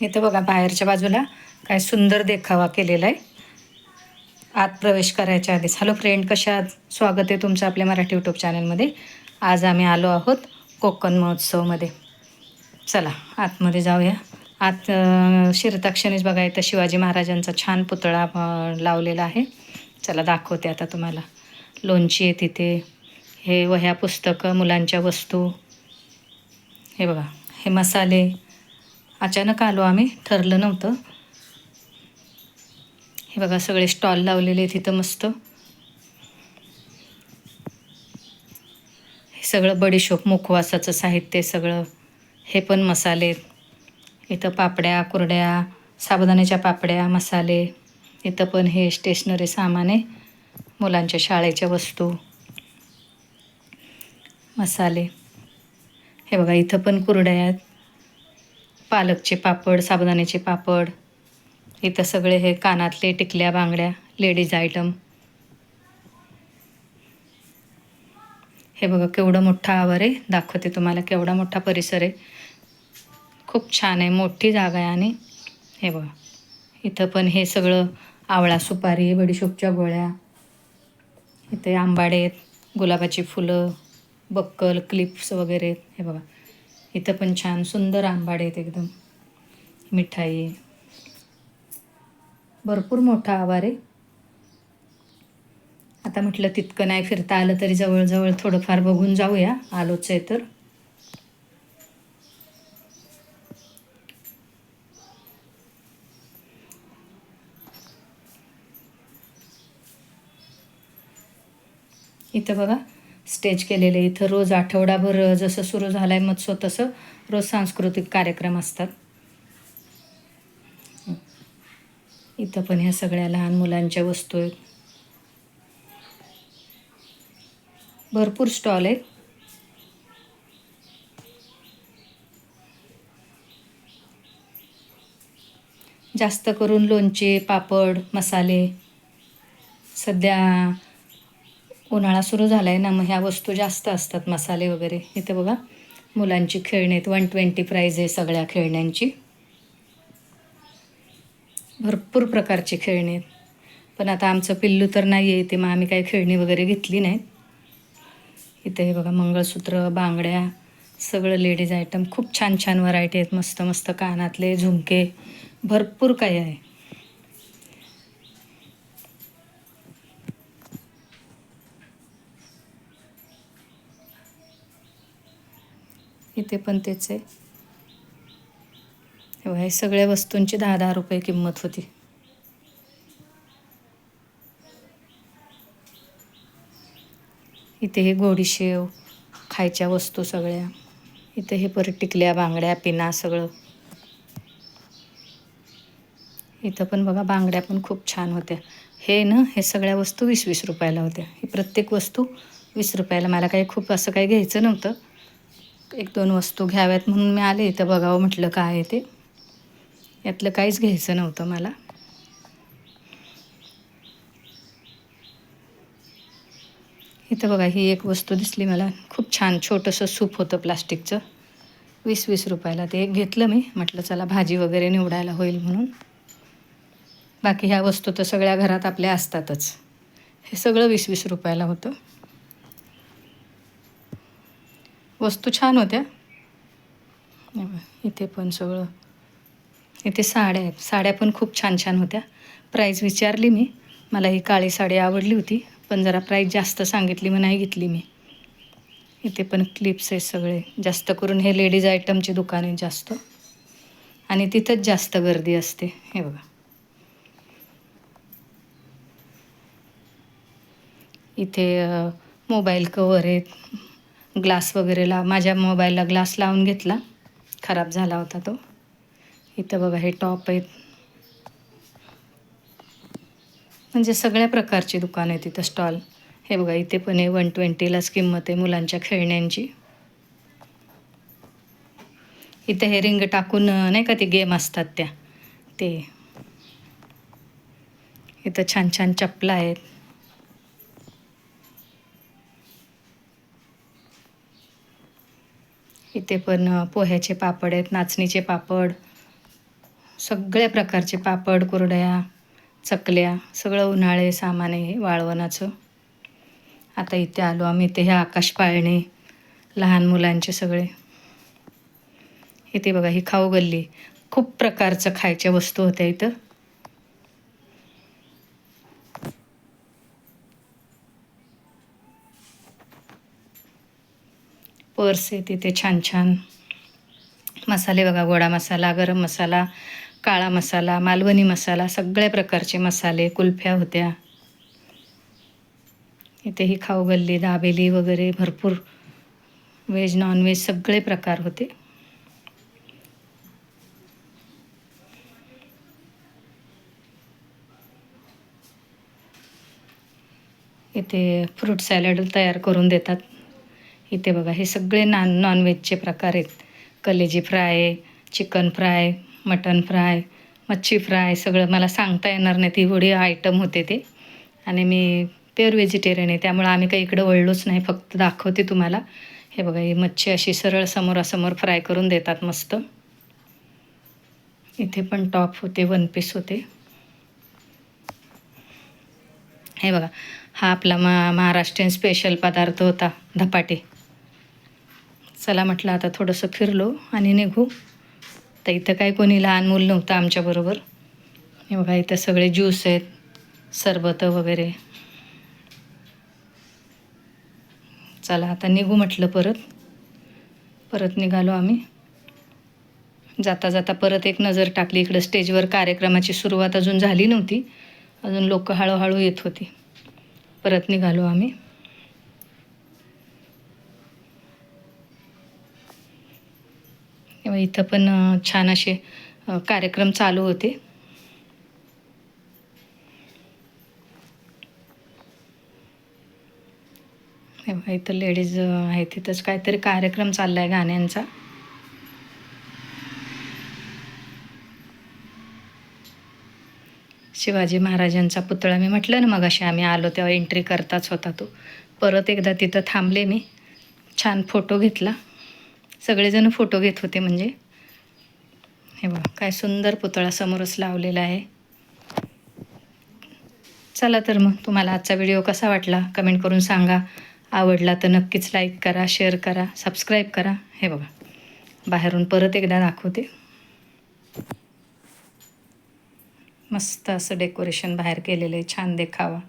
इथं बघा बाहेरच्या बाजूला काय सुंदर देखावा केलेला आहे आत प्रवेश करायच्या आधीच. हॅलो फ्रेंड, कशा आहात? स्वागत आहे तुमचं आपल्या मराठी यूट्यूब चॅनलमध्ये. आज आम्ही आलो आहोत कोकण महोत्सवमध्ये. चला आतमध्ये जाऊया. आत शिरताक्षणीच बघा इथं शिवाजी महाराजांचा छान पुतळा लावलेला आहे. चला दाखवते आता तुम्हाला. लोणची आहे तिथे. हे वह्या पुस्तकं, मुलांच्या वस्तू. हे बघा, हे मसाले. अचानक आलो आम्ही, ठरलं नव्हतं. हे बघा सगळे स्टॉल लावलेले आहेत इथं मस्त. हे सगळं बडीशोप मुखवासाचं साहित्य सगळं. हे पण मसाले. इथं पापड्या, कुरड्या, साबुदाण्याच्या पापड्या, मसाले. इथं पण हे स्टेशनरी सामान आहे. मुलांच्या शाळेच्या वस्तू, मसाले. हे बघा इथं पण कुरड्या आहेत. पालकचे पापड, साबुदाण्याचे पापड. इथं सगळे हे कानातले, टिकल्या, बांगड्या, लेडीज आयटम. हे बघा केवढं मोठा आवार आहे. दाखवते तुम्हाला केवढा मोठा परिसर आहे. खूप छान आहे, मोठी जागा आहे. आणि हे बघा इथं पण हे सगळं आवळा सुपारी, बडीशोपच्या गोळ्या. इथे आंबाडे आहेत, गुलाबाची फुलं, बक्कल, क्लिप्स वगैरे. हे बघा इथं पण छान सुंदर आंबाडे आहेत एकदम. मिठाई. भरपूर मोठा आवार आहे. आता म्हटलं तितकं नाही फिरता आलं तरी जवळजवळ थोडंफार बघून जाऊया, आलोच आहे तर. इथं बघा स्टेज केलेले. इथं रोज आठवडाभर जसं सुरू झालं आहे महोत्सव तसं रोज सांस्कृतिक कार्यक्रम असतात. इथं पण ह्या सगळ्या लहान मुलांच्या वस्तू आहेत. भरपूर स्टॉल आहेत. जास्त करून लोणचे, पापड, मसाले. सध्या उन्हाळा सुरू झाला आहे ना, मग ह्या वस्तू जास्त असतात, मसाले वगैरे. इथे बघा मुलांची खेळणी आहेत. 120 प्राईज आहे सगळ्या खेळण्यांची. भरपूर प्रकारची खेळणी आहेत. पण आता आमचं पिल्लू तर नाही आहे इथे, मग आम्ही काही खेळणी वगैरे घेतली नाहीत. इथे हे बघा मंगळसूत्र, बांगड्या, सगळं लेडीज आयटम. खूप छान छान व्हरायटी आहेत. मस्त मस्त कानातले, झुमके, भरपूर काही आहे. इथे पण तेच आहे. हे सगळ्या वस्तूंची 10-10 रुपये किंमत होती. इथे हे गोडीशेव, खायच्या वस्तू सगळ्या. इथे हे परत टिकल्या, बांगड्या, पिना सगळं. इथं पण बघा बांगड्या पण खूप छान होत्या. हे ना, हे सगळ्या वस्तू 20-20 रुपयाला होत्या. ही प्रत्येक वस्तू 20 रुपयाला. मला काही खूप असं काही घ्यायचं नव्हतं. 1-2 वस्तू घ्याव्यात म्हणून मी आले इथं बघावं म्हटलं काय आहे ते. यातलं काहीच घ्यायचं नव्हतं मला. इथं बघा ही एक वस्तू दिसली मला. खूप छान छोटंसं सूप होतं प्लास्टिकचं. 20-20 रुपयाला. ते एक घेतलं मी. म्हटलं चला भाजी वगैरे निवडायला होईल म्हणून. बाकी ह्या वस्तू तर सगळ्या घरात आपल्या असतातच. हे सगळं 20-20 रुपयाला होतं. वस्तू छान होत्या. इथे पण सगळं. इथे साड्या आहेत. साड्या पण खूप छान छान होत्या. प्राईस विचारली मी. मला ही काळी साडी आवडली होती, पण जरा प्राईस जास्त सांगितली, मग नाही घेतली मी. इथे पण क्लिप्स आहेत सगळे. जास्त करून हे लेडीज आयटमची दुकान आहे जास्त. आणि तिथंच जास्त गर्दी असते. हे बघा इथे मोबाईल कवर आहेत, ग्लास वगैरे माझ्या मोबाईलला ग्लास लावून घेतला, खराब झाला होता तो. इथं बघा हे टॉप आहेत. म्हणजे सगळ्या प्रकारची दुकानं आहेत इथं, स्टॉल. हे बघा इथे पण आहे 120लाच किंमत आहे मुलांच्या खेळण्यांची. इथं हे रिंग टाकून नाही का ते गेम असतात त्या, ते. इथं छान छान चपला आहेत. इथे पण पोह्याचे पापड आहेत, नाचणीचे पापड. सगळ्या प्रकारचे पापड, कुरडया, चकल्या, सगळं उन्हाळे सामान आहे वाळवणाचं. आता इथे आलो आम्ही. इथे हे आकाश पाळणे, लहान मुलांचे सगळे. इथे बघा ही खाऊ गल्ली, खूप प्रकारचं खायच्या वस्तू होत्या इथं. पर्स आहे तिथे छान छान. मसाले बघा, गोडा मसाला, गरम मसाला, काळा मसाला, मालवणी मसाला, सगळ्या प्रकारचे मसाले, कुल्फ्या होत्या. इथे ही खाऊ गल्ली, दाबेली वगैरे भरपूर व्हेज नॉनव्हेज सगळे प्रकार होते. इथे फ्रूट सॅलड तयार करून देतात. इथे बघा हे सगळे नॉनव्हेजचे प्रकार आहेत. कलेजी fry, chicken fry, mutton fry, मच्छी फ्राय, सगळं मला सांगता येणार नाही, ती एवढी आयटम होते ते. आणि मी प्युअर व्हेजिटेरियन आहे, त्यामुळे आम्ही काही इकडं वळलोच नाही, फक्त दाखवते तुम्हाला. हे बघा ही मच्छी अशी सरळ समोरासमोर फ्राय करून देतात मस्त. इथे पण टॉप होते, वन पीस होते. हे बघा हा आपला महाराष्ट्रीयन स्पेशल पदार्थ होता, धपाटे. चला म्हटलं आता थोडंसं फिरलो आणि निघू. तर इथं काय कोणी लहान मूल नव्हतं आमच्याबरोबर. हे बघा इथं सगळे ज्यूस आहेत, सरबतं वगैरे. चला आता निघू म्हटलं परत निघालो आम्ही. जाता जाता परत एक नजर टाकली इकडं. स्टेजवर कार्यक्रमाची सुरुवात अजून झाली नव्हती, अजून लोक हळूहळू येत होती. परत निघालो आम्ही. इथं पण छान असे कार्यक्रम चालू होते. इथं लेडीज आहेत, तिथंच काहीतरी कार्यक्रम चालला आहे गाण्यांचा. शिवाजी महाराजांचा पुतळा, मी म्हटलं ना मगाशी आम्ही आलो तेव्हा एंट्री करताच होता तो. परत एकदा तिथं थांबले मी, छान फोटो घेतला. सगळेजण फोटो घेत होते म्हणजे. हे बघा काय सुंदर पुतळा समोरच लावलेला आहे. चला तर मग तुम्हाला आजचा व्हिडिओ कसा वाटला कमेंट करून सांगा. आवडला तर नक्कीच लाईक करा, शेअर करा, सबस्क्राईब करा. हे बघा बाहेरून परत एकदा दाखवते. मस्त असं डेकोरेशन बाहेर केलेलं आहे, छान देखावा.